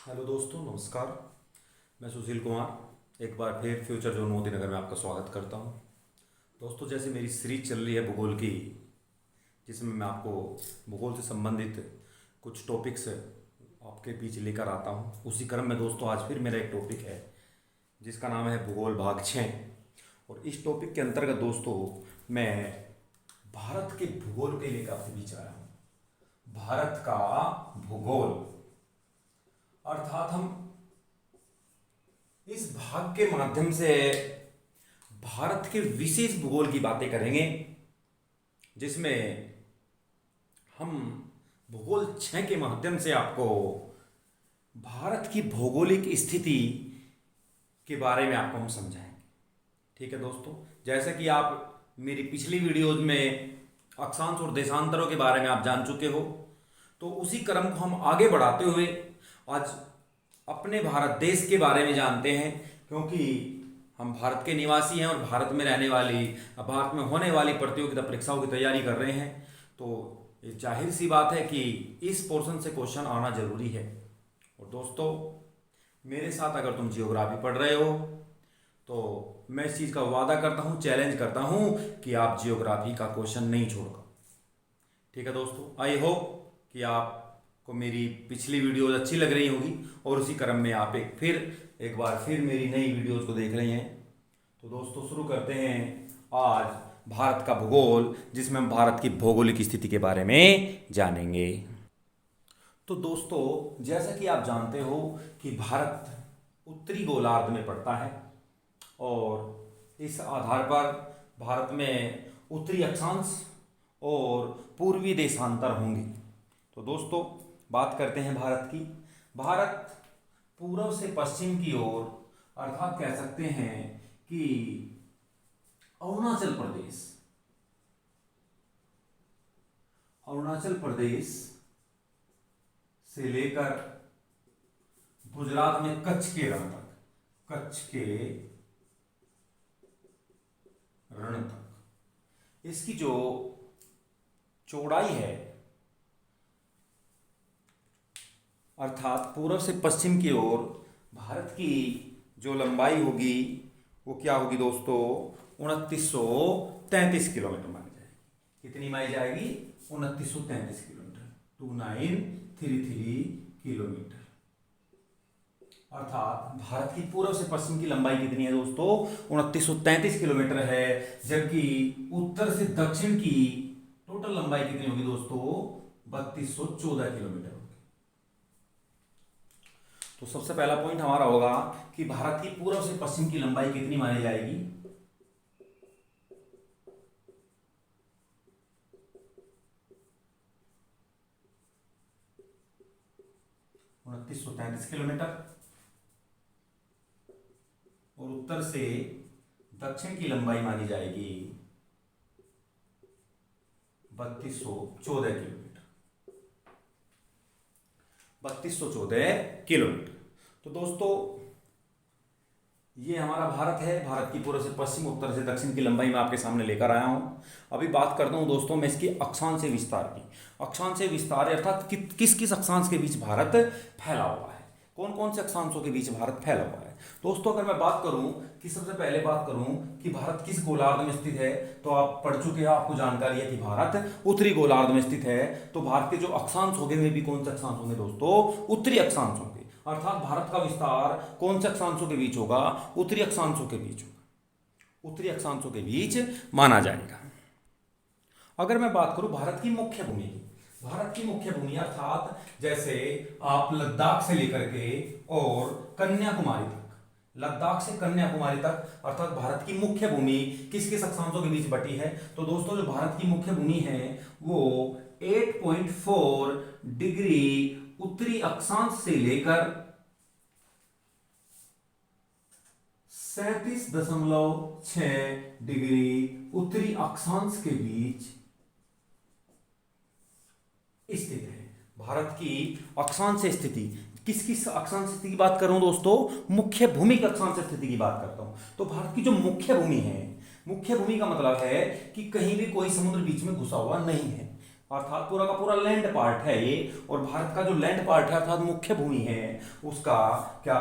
Hello दोस्तों, नमस्कार। मैं सुशील कुमार एक बार फिर फ्यूचर जोन मोदी नगर में आपका स्वागत करता हूं। दोस्तों, जैसे मेरी सीरीज चल रही है भूगोल की, जिसमें मैं आपको भूगोल से संबंधित कुछ टॉपिक्स आपके बीच लेकर आता हूं, उसी क्रम में दोस्तों आज फिर मेरा एक टॉपिक है जिसका नाम है भूगोल भाग 6। और इस टॉपिक के अंतर्गत दोस्तों मैं भारत के भूगोल के लेकर आपके बीच आया हूँ। भारत का भूगोल अर्थात हम इस भाग के माध्यम से भारत के विशेष भूगोल की बातें करेंगे, जिसमें हम भूगोल 6 के माध्यम से आपको भारत की भौगोलिक स्थिति के बारे में आपको हम समझाएंगे। ठीक है दोस्तों, जैसा कि आप मेरी पिछली वीडियोज में अक्षांश और देशांतरों के बारे में आप जान चुके हो, तो उसी क्रम को हम आगे बढ़ाते हुए आज अपने भारत देश के बारे में जानते हैं, क्योंकि हम भारत के निवासी हैं और भारत में रहने वाली, भारत में होने वाली प्रतियोगिता परीक्षाओं की तैयारी कर रहे हैं। तो ये जाहिर सी बात है कि इस पोर्शन से क्वेश्चन आना जरूरी है। और दोस्तों, मेरे साथ अगर तुम जियोग्राफी पढ़ रहे हो तो मैं इस चीज़ का वादा करता हूँ, चैलेंज करता हूँ कि आप जियोग्राफी का क्वेश्चन नहीं छोड़ोगे। ठीक है दोस्तों, आई होप कि आपको मेरी पिछली वीडियोज अच्छी लग रही होगी और उसी क्रम में आप एक बार फिर मेरी नई वीडियोज को देख रहे हैं। तो दोस्तों, शुरू करते हैं आज भारत का भूगोल, जिसमें हम भारत की भौगोलिक स्थिति के बारे में जानेंगे। तो दोस्तों, जैसा कि आप जानते हो कि भारत उत्तरी गोलार्ध में पड़ता है और इस आधार पर भारत में उत्तरी अक्षांश और पूर्वी देशांतर होंगे। तो दोस्तों, बात करते हैं भारत की। भारत पूर्व से पश्चिम की ओर, अर्थात कह सकते हैं कि अरुणाचल प्रदेश से लेकर गुजरात में कच्छ के रण तक, इसकी जो चौड़ाई है, अर्थात पूर्व से पश्चिम की ओर भारत की जो लंबाई होगी वो क्या होगी दोस्तों? 2933 किलोमीटर मानी जाएगी। कितनी मानी जाएगी? 2933 किलोमीटर, 2933 किलोमीटर। अर्थात भारत की पूर्व से पश्चिम की लंबाई कितनी है दोस्तों? 2933 किलोमीटर है। जबकि उत्तर से दक्षिण की टोटल लंबाई कितनी होगी दोस्तों? 3214 किलोमीटर। तो सबसे पहला पॉइंट हमारा होगा कि भारत की पूर्व से पश्चिम की लंबाई कितनी मानी जाएगी? 2933 किलोमीटर और उत्तर से दक्षिण की लंबाई मानी जाएगी 3214 किलोमीटर। 3214 किलोमीटर। तो दोस्तों, ये हमारा भारत है। भारत की पूर्व से पश्चिम, उत्तर से दक्षिण की लंबाई मैं आपके सामने लेकर आया हूं। अभी बात करता हूं दोस्तों मैं इसकी अक्षांश विस्तार की। अक्षांश विस्तार अर्थात किस किस अक्षांश के बीच भारत फैला हुआ है, कौन कौन से अक्षांशों के बीच भारत फैला हुआ है। दोस्तों, अगर मैं बात करूं कि सबसे पहले बात करूं कि भारत किस गोलार्ध में स्थित है, तो आप पढ़ चुके हैं, आपको जानकारी है कि भारत उत्तरी गोलार्ध में स्थित है। तो भारत के जो अक्षांश होंगे वे भी कौन से अक्षांश होंगे दोस्तों? उत्तरी अक्षांश होंगे। अर्थात भारत का विस्तार कौन से अक्षांशों के बीच होगा? उत्तरी अक्षांशों के बीच होगा, उत्तरी अक्षांशों के बीच माना जाएगा। अगर मैं बात करूं भारत की मुख्य भूमि की, भारत की मुख्य भूमि अर्थात जैसे आप लद्दाख से लेकर के और कन्याकुमारी तक, लद्दाख से कन्याकुमारी तक, अर्थात भारत की मुख्य भूमि किस किस अक्षांशों के बीच बटी है? तो दोस्तों, जो भारत की मुख्य भूमि है वो 8.4 डिग्री उत्तरी अक्षांश से लेकर 37.6 डिग्री उत्तरी अक्षांश के बीच स्थित है। भारत की अक्षांश स्थिति, किस किस अक्षांश स्थिति की बात कर रहा हूं दोस्तों? मुख्य भूमि की अक्षांश स्थिति की बात करता हूं। तो भारत की जो मुख्य भूमि है, मुख्य भूमि का मतलब है कि कहीं भी कोई समुद्र बीच में घुसा हुआ नहीं है। अर्थात पूरा का पूरा लैंड पार्ट है ये, और भारत का जो लैंड पार्ट है अर्थात मुख्य भूमि है उसका क्या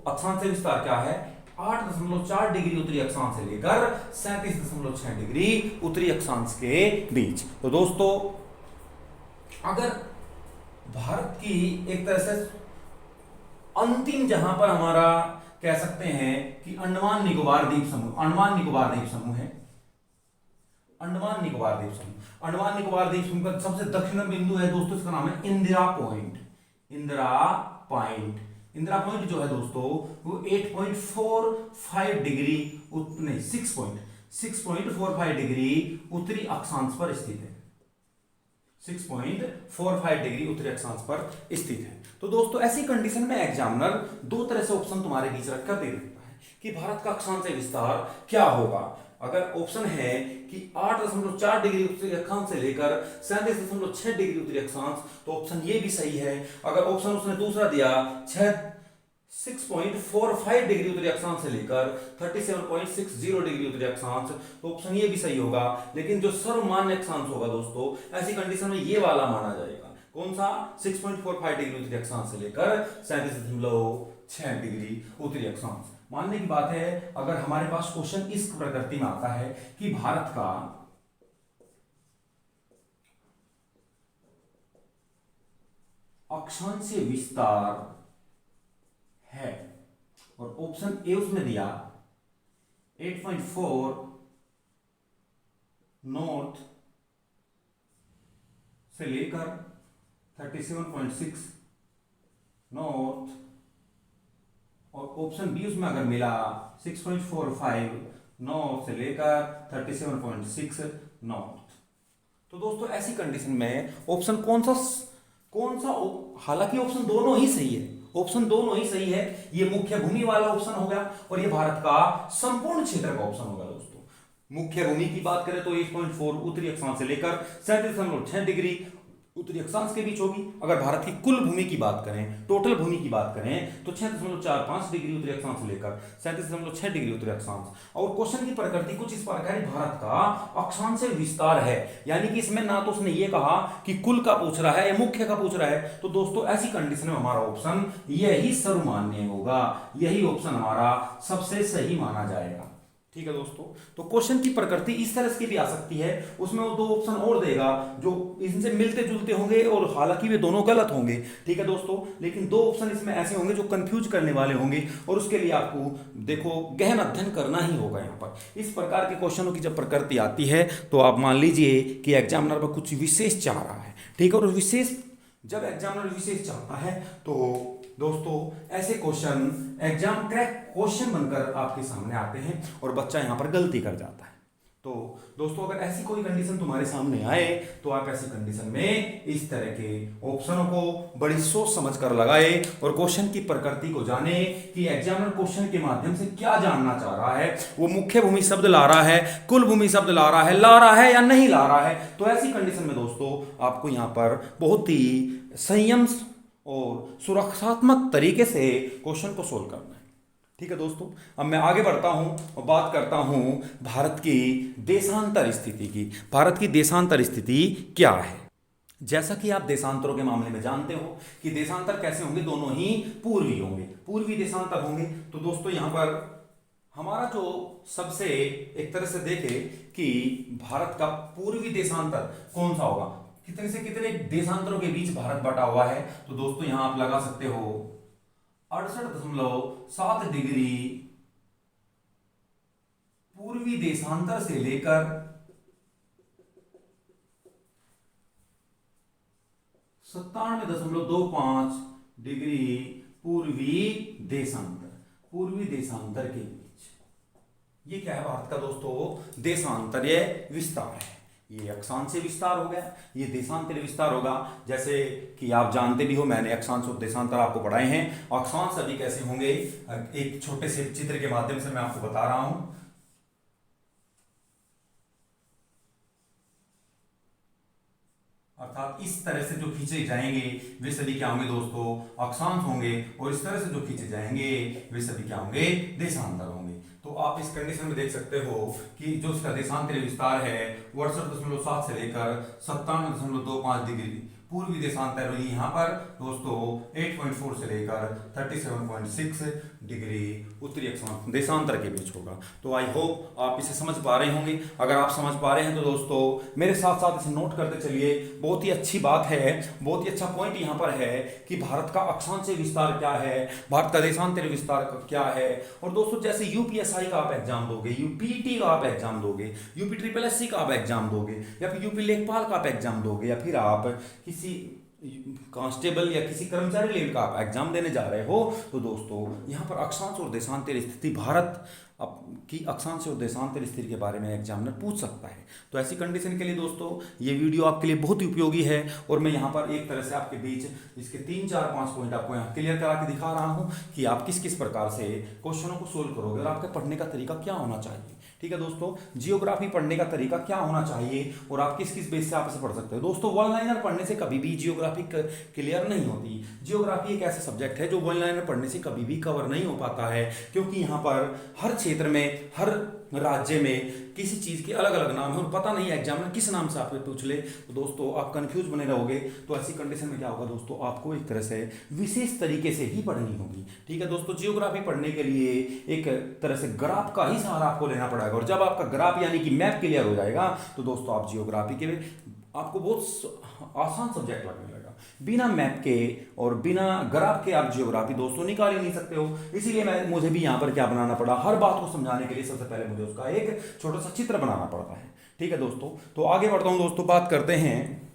अक्षांश विस्तार क्या है, 8.4 डिग्री उत्तरी अक्षांश से लेकर 37.6 डिग्री उत्तरी अक्षांश के बीच। तो दोस्तों अगर भारत की एक तरह से अंतिम जहां पर हमारा कह सकते हैं कि अंडमान निकोबार द्वीप समूह, अंडमान निकोबार द्वीप समूह है, अंडमान निकोबार द्वीप समूह, अंडमान निकोबार द्वीप समूह का सबसे दक्षिण बिंदु है दोस्तों, इसका नाम है Indira point. Indira point, Indira point जो है दोस्तों वो 8.45 डिग्री नहीं 6.45 डिग्री उत्तरी अक्षांश पर स्थित है, 6.45 डिग्री उत्तरी अक्षांश पर स्थित है। तो दोस्तों ऐसी कंडीशन में एग्जामिनर दो तरह से ऑप्शन तुम्हारे बीच रखकर दे देता है कि भारत का अक्षांश विस्तार क्या होगा। अगर ऑप्शन है कि 8.4 डिग्री उत्तरी अक्षांश से लेकर 37.6 डिग्री उत्तरी अक्षांश, तो ऑप्शन ये भी सही है। अगर ऑप्शन उसने दूसरा दिया 6.45 डिग्री उत्तरी अक्षांश से लेकर 37.60 डिग्री उत्तरी अक्षांश, तो ऑप्शन ये भी सही होगा। लेकिन जो सर्वमान्य अक्षांश होगा दोस्तों ऐसी कंडीशन में ये वाला माना जाएगा। कौन सा? 6.45 डिग्री उत्तरी अक्षांश से लेकर 37.6 डिग्री उत्तरी अक्षांश। मानने की बात है अगर हमारे पास क्वेश्चन इस प्रकृति में आता है कि भारत का अक्षांशीय विस्तार है और ऑप्शन ए उसमें दिया 8.4 नॉर्थ से लेकर 37.6 नॉर्थ, और ऑप्शन बी उसमें अगर मिला 6.45 नॉर्थ से लेकर 37.6 नॉर्थ, तो दोस्तों ऐसी कंडीशन में ऑप्शन कौन सा हालांकि ऑप्शन दोनों ही सही है, ऑप्शन दोनों ही सही है। ये मुख्य भूमि वाला ऑप्शन हो गया और ये भारत का संपूर्ण क्षेत्र का ऑप्शन होगा दोस्तों। मुख्य भूमि की बात करें तो 8.4 उत्तरी अक्षांश से लेकर 37.6 डिग्री उत्तरी अक्षांश के बीच होगी। अगर भारत की कुल भूमि की बात करें, टोटल भूमि की बात करें, तो 6.45 डिग्री उत्तरी अक्षांश से लेकर 37.6 डिग्री उत्तरी अक्षांश। और क्वेश्चन की प्रकृति कुछ इस प्रकार भारत का अक्षांशीय विस्तार है, यानी कि इसमें ना तो उसने ये कहा कि कुल का पूछ रहा है या मुख्य का पूछ रहा है। तो दोस्तों ऐसी कंडीशन में हमारा ऑप्शन यही सर्वमान्य होगा, यही ऑप्शन हमारा सबसे सही माना जाएगा। ठीक है दोस्तों, तो क्वेश्चन की प्रकृति इस तरह की भी आ सकती है, उसमें वो दो ऑप्शन और देगा जो इनसे मिलते जुलते होंगे और हालांकि वे दोनों गलत होंगे। ठीक है दोस्तों, लेकिन दो ऑप्शन इसमें ऐसे होंगे जो कंफ्यूज करने वाले होंगे और उसके लिए आपको देखो गहन अध्ययन करना ही होगा। यहाँ पर इस प्रकार के क्वेश्चनों की जब प्रकृति आती है तो आप मान लीजिए कि एग्जामिनर पर कुछ विशेष चाह रहा है। ठीक है, और विशेष जब एग्जामिनर विशेष चाहता है तो दोस्तों ऐसे क्वेश्चन एग्जाम क्रैक क्वेश्चन बनकर आपके सामने आते हैं और बच्चा यहाँ पर गलती कर जाता है। तो दोस्तों अगर ऐसी कोई कंडीशन तुम्हारे सामने आए तो आप ऐसी कंडीशन में इस तरह के ऑप्शनों को बड़ी सोच समझ कर लगाए और क्वेश्चन की प्रकृति को जाने कि एग्जामिनर क्वेश्चन के माध्यम से क्या जानना चाह रहा है। वो मुख्य भूमि शब्द ला रहा है, कुल भूमि शब्द ला रहा है या नहीं ला रहा है। तो ऐसी कंडीशन में दोस्तों आपको यहाँ पर बहुत ही संयम और सुरक्षात्मक तरीके से क्वेश्चन को सोल्व करना है। ठीक है दोस्तों, अब मैं आगे बढ़ता हूं और बात करता हूं भारत की देशांतर स्थिति की। भारत की देशांतर स्थिति क्या है? जैसा कि आप देशांतरों के मामले में जानते हो कि देशांतर कैसे होंगे, दोनों ही पूर्वी होंगे, पूर्वी देशांतर होंगे। तो दोस्तों यहां पर हमारा जो सबसे एक तरह से देखे कि भारत का पूर्वी देशांतर कौन सा होगा, कितने से कितने देशांतरों के बीच भारत बटा हुआ है। तो दोस्तों यहां आप लगा सकते हो 68.7 डिग्री पूर्वी देशांतर से लेकर 97.25 डिग्री पूर्वी देशांतर के बीच। ये क्या है भारत का दोस्तों? देशांतरीय विस्तार है। ये अक्षांशीय विस्तार हो गया, ये देशांतरीय विस्तार होगा। जैसे कि आप जानते भी हो, मैंने अक्षांश और देशांतर आपको पढ़ाए हैं। अक्षांश अभी कैसे होंगे, एक छोटे से चित्र के माध्यम से मैं आपको बता रहा हूं। अर्थात इस तरह से जो खींचे जाएंगे वे सभी क्या होंगे दोस्तों? अक्षांश होंगे, और इस तरह से जो खींचे जाएंगे वे सभी क्या होंगे? देशांतर होंगे। तो आप इस कंडीशन में देख सकते हो कि जो इसका देशांतरीय विस्तार है 68.7 से लेकर 97.25 डिग्री पूर्वी देशांतर यहाँ पर दोस्तों 8.4 से लेकर 37.6 डिग्री उत्तरी अक्षांश देशांतर के बीच होगा। तो आई होप आप इसे समझ पा रहे होंगे। अगर आप समझ पा रहे हैं तो दोस्तों मेरे साथ साथ इसे नोट करते चलिए। बहुत ही अच्छी बात है, बहुत ही अच्छा पॉइंट यहाँ पर है कि भारत का अक्षांशीय विस्तार क्या है, भारत का देशांतरीय विस्तार क्या है। और दोस्तों जैसे यूपीएसआई का आप एग्जाम दोगे, यूपीटी का आप एग्जाम दोगे, यूपी ट्रिपल एससी का आप एग्जाम दोगे, या फिर यूपी लेखपाल का आप एग्जाम दोगे, या फिर आप किसी कांस्टेबल या किसी कर्मचारी लेवल का आप एग्जाम देने जा रहे हो, तो दोस्तों यहाँ पर अक्षांश और देशांतरीय स्थिति भारत की अक्षांश और देशांतरीय स्थिति के बारे में एग्जामिनर पूछ सकता है। तो ऐसी कंडीशन के लिए दोस्तों ये वीडियो आपके लिए बहुत ही उपयोगी है और मैं यहाँ पर एक तरह से आपके बीच इसके 3 4 5 पॉइंट आपको यहाँ क्लियर करा के दिखा रहा हूँ कि आप किस किस प्रकार से क्वेश्चनों को सोल्व करोगे और आपके पढ़ने का तरीका क्या होना चाहिए। ठीक है दोस्तों, जियोग्राफी पढ़ने का तरीका क्या होना चाहिए और आप किस किस बेस से आप इसे पढ़ सकते हो। दोस्तों वन लाइनर पढ़ने से कभी भी जियोग्राफी क्लियर नहीं होती। जियोग्राफी एक ऐसा सब्जेक्ट है जो वन लाइनर पढ़ने से कभी भी कवर नहीं हो पाता है, क्योंकि यहाँ पर हर क्षेत्र में, हर राज्य में किसी चीज़ के अलग अलग नाम है और पता नहीं है एग्जामिनर किस नाम से आपसे पूछ ले, तो दोस्तों आप कंफ्यूज बने रहोगे। तो ऐसी कंडीशन में क्या होगा दोस्तों, आपको एक तरह से विशेष तरीके से ही पढ़नी होगी। ठीक है दोस्तों, जियोग्राफी पढ़ने के लिए एक तरह से ग्राफ का ही सहारा आपको लेना पड़ेगा और जब आपका ग्राफ यानी कि मैप क्लियर हो जाएगा तो दोस्तों आप जियोग्राफी के आपको बहुत आसान सब्जेक्ट लगने लगेगा। बिना मैप के और बिना ग्राफ के आप जियोग्राफी दोस्तों निकाल ही नहीं सकते हो। इसीलिए मुझे भी यहाँ पर क्या बनाना पड़ा, हर बात को समझाने के लिए सबसे पहले मुझे उसका एक छोटा सा चित्र बनाना पड़ता है। ठीक है दोस्तों, तो आगे बढ़ता हूँ दोस्तों, बात करते हैं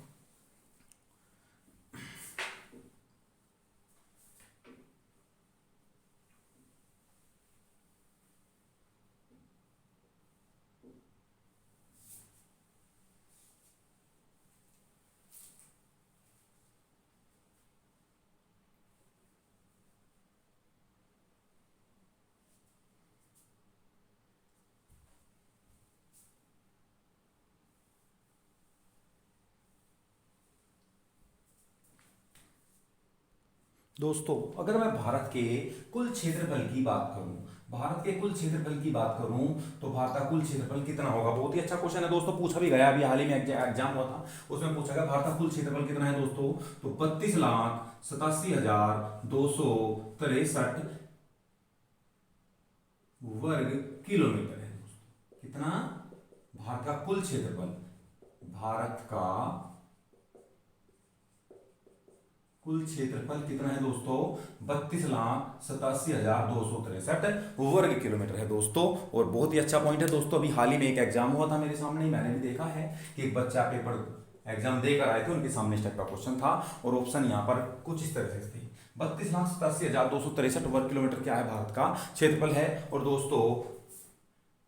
दोस्तों। अगर मैं भारत के कुल क्षेत्रफल की बात करूं, भारत के कुल क्षेत्रफल की बात करूं तो भारत का कुल क्षेत्रफल कितना होगा। बहुत ही अच्छा क्वेश्चन है दोस्तों, पूछा भी गया अभी हाल ही में एग्जाम हुआ था, उसमें पूछा गया भारत का कुल क्षेत्रफल कितना है दोस्तों, तो 32,87,263 वर्ग किलोमीटर है दोस्तों। कितना? भारत का कुल क्षेत्रफल, भारत का कुल क्षेत्रफल कितना है दोस्तों, 32,87,263 वर्ग किलोमीटर है दोस्तों। और बहुत ही अच्छा पॉइंट है दोस्तों, अभी हाल ही में एक एग्जाम हुआ था मेरे सामने, मैंने भी देखा है कि एक बच्चा पेपर एग्जाम देकर आए थे, उनके सामने इस टाइप का क्वेश्चन था और ऑप्शन यहाँ पर कुछ इस तरह से थी। 32,87,263 वर्ग किलोमीटर क्या है, भारत का क्षेत्रफल है। और दोस्तों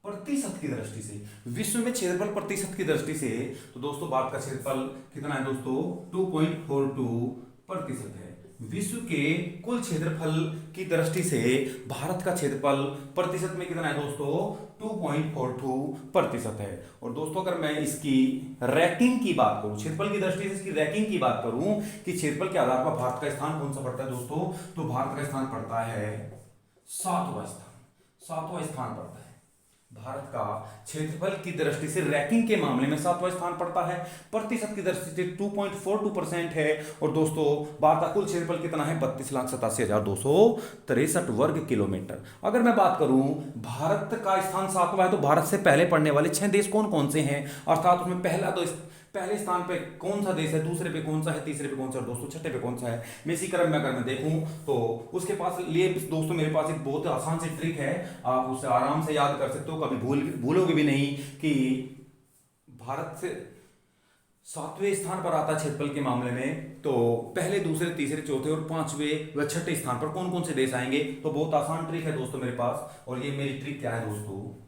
प्रतिशत की दृष्टि से, विश्व में क्षेत्रफल प्रतिशत की दृष्टि से, तो दोस्तों भारत का क्षेत्रफल कितना है दोस्तों, 2.42% है। विश्व के कुल क्षेत्रफल की दृष्टि से भारत का क्षेत्रफल प्रतिशत में कितना है दोस्तों, 2.42% है। और दोस्तों अगर मैं इसकी रैंकिंग की बात करूं, क्षेत्रफल की दृष्टि से इसकी रैंकिंग की बात करूं कि क्षेत्रफल के आधार पर भारत का स्थान कौन सा पड़ता है दोस्तों, तो भारत का स्थान पड़ता है 7वां स्थान पड़ता है। भारत का क्षेत्रफल की दृष्टि से रैंकिंग के मामले में 7वां स्थान पड़ता है। प्रतिशत की दृष्टि से 2.42% है। और दोस्तों भारत का कुल क्षेत्रफल कितना है, 32,87,263 वर्ग किलोमीटर। अगर मैं बात करूं भारत का स्थान 7वां है, तो भारत से पहले पड़ने वाले 6 देश कौन कौन से हैं, अर्थात उसमें पहले स्थान पे कौन सा देश है, दूसरे पे कौन सा है, तीसरे पे कौन सा है, दोस्तों छठे पे कौन सा है। मैं इसी क्रम में अगर मैं देखूं तो उसके पास लिए दोस्तों मेरे पास एक बहुत आसान सी ट्रिक है, आप उसे आराम से याद कर सकते हो, कभी भूलोगे भी नहीं कि भारत से 7वें स्थान पर आता है क्षेत्रफल के मामले में, तो पहले, दूसरे, तीसरे, चौथे और 5वें व 6ठे स्थान पर कौन कौन से देश आएंगे। तो बहुत आसान ट्रिक है दोस्तों मेरे पास, और ये मेरी ट्रिक क्या है दोस्तों,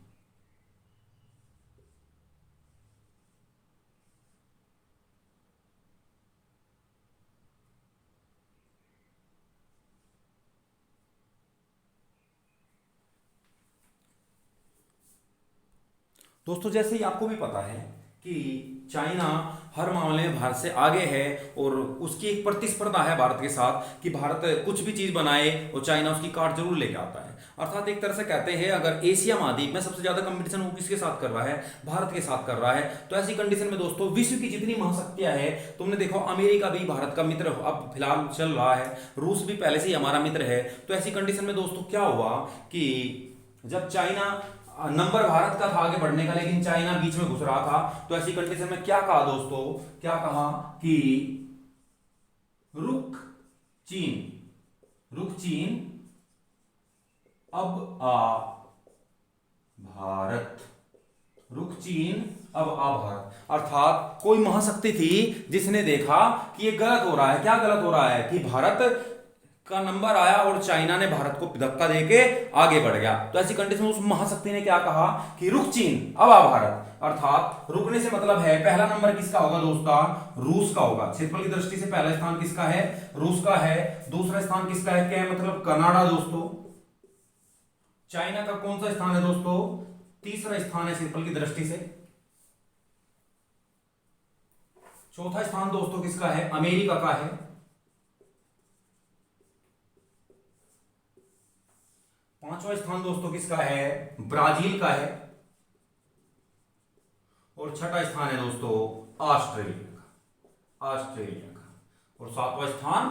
दोस्तों जैसे ही आपको भी पता है कि चाइना हर मामले में भारत से आगे है और उसकी एक प्रतिस्पर्धा है भारत के साथ कि भारत कुछ भी चीज बनाए और चाइना उसकी काट जरूर लेके आता है। अर्थात एक तरह से कहते हैं अगर एशिया महाद्वीप में सबसे ज्यादा कंपटीशन वो किसके साथ कर रहा है, भारत के साथ कर रहा है। तो ऐसी कंडीशन में दोस्तों विश्व की जितनी महाशक्तियां है, तुमने देखो अमेरिका भी भारत का मित्र अब फिलहाल चल रहा है, रूस भी पहले से ही हमारा मित्र है। तो ऐसी कंडीशन में दोस्तों क्या हुआ कि जब चाइना नंबर भारत का था आगे बढ़ने का, लेकिन चाइना बीच में घुस रहा था, तो ऐसी कंडीशन में क्या कहा दोस्तों, क्या कहा कि रुक चीन अब आ भारत, रुक चीन अब आ भारत। अर्थात कोई महाशक्ति थी जिसने देखा कि ये गलत हो रहा है। क्या गलत हो रहा है कि भारत का नंबर आया और चाइना ने भारत को धक्का देके आगे बढ़ गया। तो ऐसी कंडीशन में उस महाशक्ति ने क्या कहा कि रुक चीन अब आ भारत। अर्थात रुकने से मतलब है पहला नंबर किसका होगा दोस्तों, रूस का होगा। क्षेत्रफल की दृष्टि से पहला स्थान किसका है, रूस का है। दूसरा स्थान किसका है, क्या मतलब कनाडा दोस्तों। चाइना का कौन सा स्थान है दोस्तों, तीसरा स्थान है क्षेत्रफल की दृष्टि से। चौथा स्थान दोस्तों किसका है, अमेरिका का है। पांचवा स्थान दोस्तों किसका है, ब्राजील का है। और छठा स्थान है दोस्तों ऑस्ट्रेलिया का। और सातवां स्थान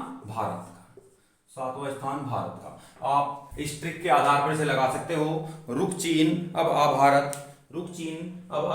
भारत का। आप इस ट्रिक के आधार पर से लगा सकते हो, रुक चीन अब आ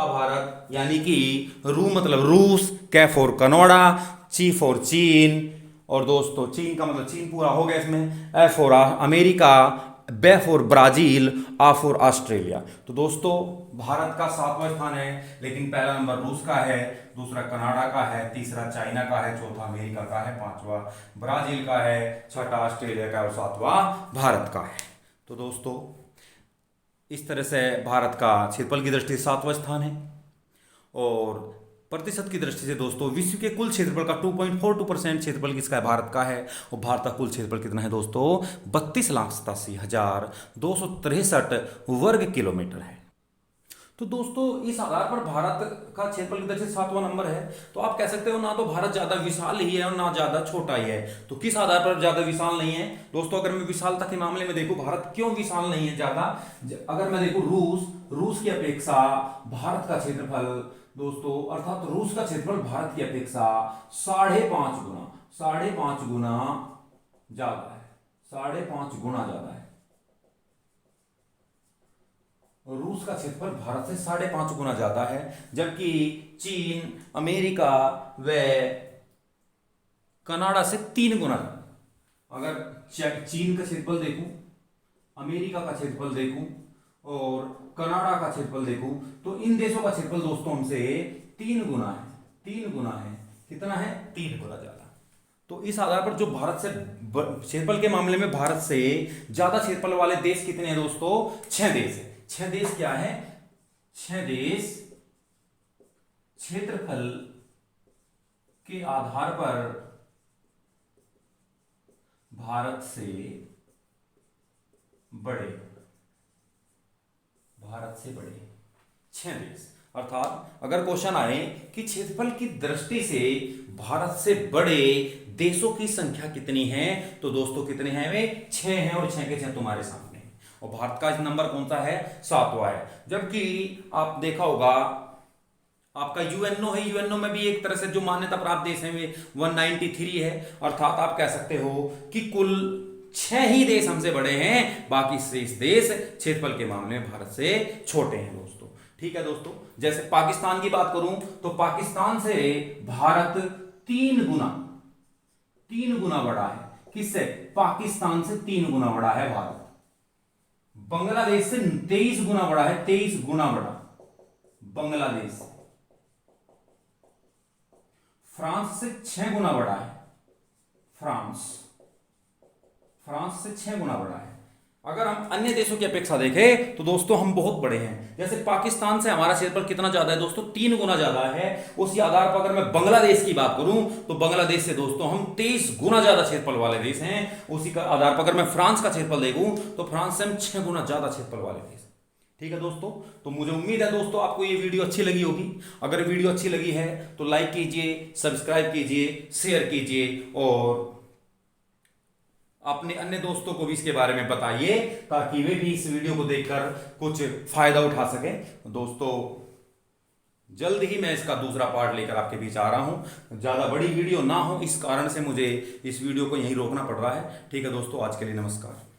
भारत, यानी कि रू मतलब रूस, कै फॉर कनाडा, ची फॉर चीन, और दोस्तों चीन का मतलब चीन पूरा हो गया इसमें, A for America, B for Brazil, A for Australia. तो दोस्तों भारत का 7वां स्थान है, लेकिन पहला नंबर रूस का है, दूसरा कनाडा का है, तीसरा चाइना का है, चौथा अमेरिका का है, पांचवा ब्राजील का है, छठा ऑस्ट्रेलिया का है और सातवां भारत का है। तो दोस्तों इस तरह से भारत का क्षेत्रफल की दृष्टि से 7वां स्थान है। और प्रतिशत की दृष्टि से दोस्तों विश्व के कुल क्षेत्रफल का 2.42% क्षेत्रफल किसका है, भारत का है। और भारत का कुल क्षेत्रफल कितना है दोस्तों, 32,87,263 वर्ग किलोमीटर है। तो दोस्तों इस आधार पर भारत का क्षेत्रफल की दृष्टि से 7वां नंबर है। तो आप कह सकते हो ना तो भारत ज्यादा विशाल ही है और ना ज्यादा छोटा ही है। तो किस आधार पर ज्यादा विशाल नहीं है दोस्तों, अगर मैं विशालता के मामले में देखूं भारत क्यों विशाल नहीं है ज्यादा, अगर मैं देखूं रूस की अपेक्षा भारत का क्षेत्रफल दोस्तों, अर्थात रूस का क्षेत्रफल भारत की अपेक्षा 5.5 गुना ज्यादा है, 5.5 गुना ज्यादा है। रूस का क्षेत्रफल भारत से 5.5 गुना ज्यादा है, जबकि चीन, अमेरिका व कनाडा से 3 गुना। अगर चीन का क्षेत्रफल देखूं, अमेरिका का क्षेत्रफल देखूं और कनाडा का क्षेत्रफल देखूं, तो इन देशों का क्षेत्रफल दोस्तों हमसे 3 गुना है। कितना है, 3 गुना ज्यादा। तो इस आधार पर जो भारत से क्षेत्रफल के मामले में भारत से ज्यादा क्षेत्रफल वाले देश कितने हैं दोस्तों, 6 देश है। 6 देश क्या है, 6 देश क्षेत्रफल के आधार पर भारत से बड़े 6 देश। अर्थात अगर क्वेश्चन आए कि क्षेत्रफल की दृष्टि से भारत से बड़े देशों की संख्या कितनी है, तो दोस्तों कितने हैं वे, 6 हैं और 6 के 6 तुम्हारे सामने हैं। और भारत का नंबर कौन सा है, 7वां है। जबकि आप देखा होगा आपका यूएनओ है, यूएनओ में भी एक तरह से जो मान्यता प्राप्त देश है वे 193 है। अर्थात आप कह सकते हो कि कुल 6 ही देश हमसे बड़े हैं, बाकी 6 देश क्षेत्रफल के मामले में भारत से छोटे हैं दोस्तों। ठीक है दोस्तों, जैसे पाकिस्तान की बात करूं तो पाकिस्तान से भारत 3 गुना बड़ा है। किससे, पाकिस्तान से 3 गुना बड़ा है भारत। बांग्लादेश से 23 गुना बड़ा है, 23 गुना बड़ा बांग्लादेश। फ्रांस से 6 गुना बड़ा है, फ्रांस से 6 गुना बड़ा है। अगर हम अन्य देशों की अपेक्षा देखें तो दोस्तों हम बहुत बड़े हैं। जैसे पाकिस्तान से हमारा क्षेत्रफल कितना ज्यादा है दोस्तों, 3 गुना ज्यादा है। उसी आधार पर अगर मैं बांग्लादेश की बात करूं तो बांग्लादेश से दोस्तों हम 23 गुना ज्यादा क्षेत्रफल वाले देश हैं। उसी का आधार पर अगर मैं फ्रांस का क्षेत्रफल देखूं तो फ्रांस से हम 6 गुना ज्यादा क्षेत्रफल वाले देश। ठीक है दोस्तों, तो मुझे उम्मीद है दोस्तों आपको ये वीडियो अच्छी लगी होगी। अगर वीडियो अच्छी लगी है तो लाइक कीजिए, सब्सक्राइब कीजिए, शेयर कीजिए और अपने अन्य दोस्तों को भी इसके बारे में बताइए ताकि वे भी इस वीडियो को देखकर कुछ फायदा उठा सकें। दोस्तों जल्द ही मैं इसका दूसरा पार्ट लेकर आपके बीच आ रहा हूं। ज्यादा बड़ी वीडियो ना हो इस कारण से मुझे इस वीडियो को यहीं रोकना पड़ रहा है। ठीक है दोस्तों, आज के लिए नमस्कार।